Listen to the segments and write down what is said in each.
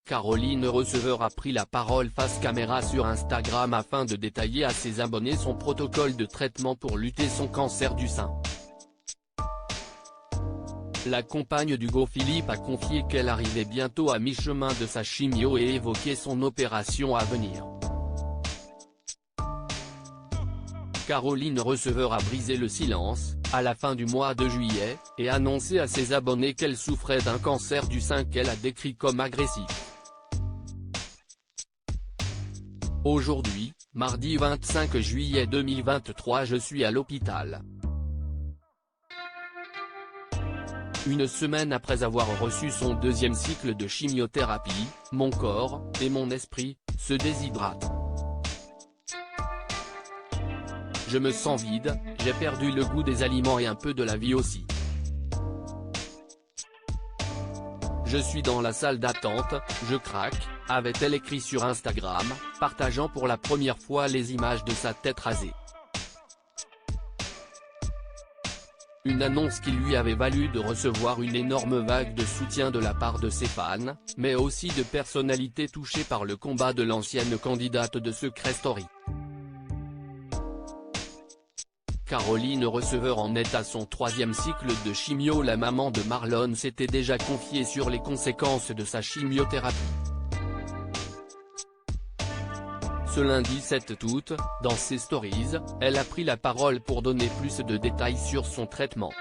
Caroline Receveur a pris la parole face caméra sur Instagram afin de détailler à ses abonnés son protocole de traitement pour lutter son cancer du sein. La compagne d'Hugo Philippe a confié qu'elle arrivait bientôt à mi-chemin de sa chimio et évoqué son opération à venir. Caroline Receveur a brisé le silence, à la fin du mois de juillet, et annoncé à ses abonnés qu'elle souffrait d'un cancer du sein qu'elle a décrit comme agressif. Aujourd'hui, mardi 25 juillet 2023, je suis à l'hôpital. Une semaine après avoir reçu son deuxième cycle de chimiothérapie, mon corps, et mon esprit, se déshydratent. Je me sens vide, j'ai perdu le goût des aliments et un peu de la vie aussi. Je suis dans la salle d'attente, je craque, avait-elle écrit sur Instagram, partageant pour la première fois les images de sa tête rasée. Une annonce qui lui avait valu de recevoir une énorme vague de soutien de la part de ses fans, mais aussi de personnalités touchées par le combat de l'ancienne candidate de Secret Story. Caroline Receveur en est à son troisième cycle de chimio. La maman de Marlon s'était déjà confiée sur les conséquences de sa chimiothérapie. Ce lundi 7 août, dans ses stories, elle a pris la parole pour donner plus de détails sur son traitement.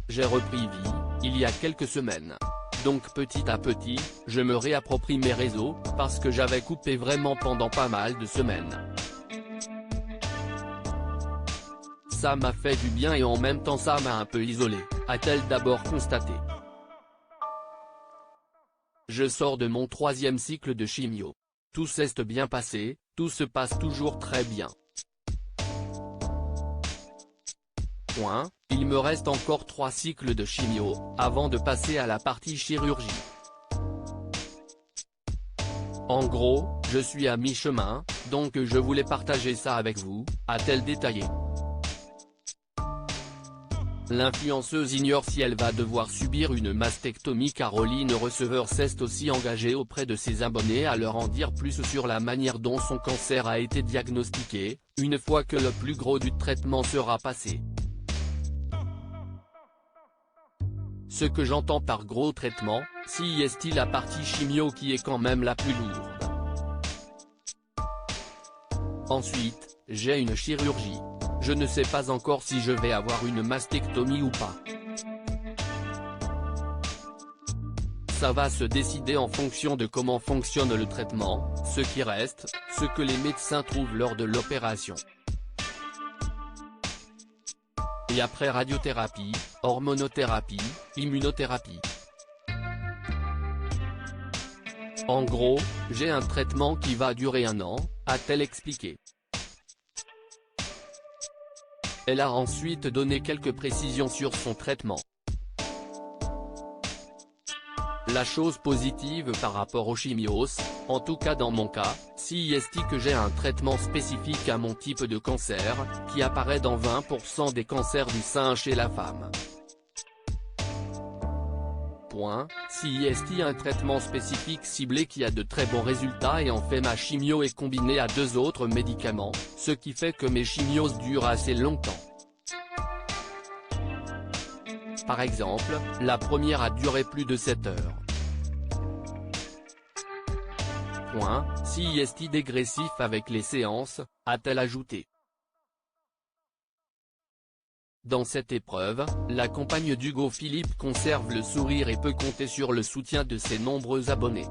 J'ai repris vie, il y a quelques semaines. Donc petit à petit, je me réapproprie mes réseaux, parce que j'avais coupé vraiment pendant pas mal de semaines. Ça m'a fait du bien et en même temps ça m'a un peu isolé, a-t-elle d'abord constaté. Je sors de mon troisième cycle de chimio. Tout s'est bien passé, tout se passe toujours très bien. Il me reste encore 3 cycles de chimio, avant de passer à la partie chirurgie. En gros, je suis à mi-chemin, donc je voulais partager ça avec vous, a-t-elle détaillé. L'influenceuse ignore si elle va devoir subir une mastectomie. Caroline Receveur s'est aussi engagée auprès de ses abonnés à leur en dire plus sur la manière dont son cancer a été diagnostiqué, une fois que le plus gros du traitement sera passé. Ce que j'entends par gros traitement, si est la partie chimio qui est quand même la plus lourde. Ensuite, j'ai une chirurgie. Je ne sais pas encore si je vais avoir une mastectomie ou pas. Ça va se décider en fonction de comment fonctionne le traitement, ce qui reste, ce que les médecins trouvent lors de l'opération. Et après radiothérapie, hormonothérapie, immunothérapie. En gros, j'ai un traitement qui va durer 1 an, a-t-elle expliqué. Elle a ensuite donné quelques précisions sur son traitement. La chose positive par rapport aux chimios, en tout cas dans mon cas, si est que j'ai un traitement spécifique à mon type de cancer, qui apparaît dans 20% des cancers du sein chez la femme. Si est un traitement spécifique ciblé qui a de très bons résultats et en fait ma chimio est combinée à 2 autres médicaments, ce qui fait que mes chimios durent assez longtemps. Par exemple, la première a duré plus de 7 heures. Si est dégressif avec les séances, a-t-elle ajouté. Dans cette épreuve, la compagne d'Hugo Philippe conserve le sourire et peut compter sur le soutien de ses nombreux abonnés.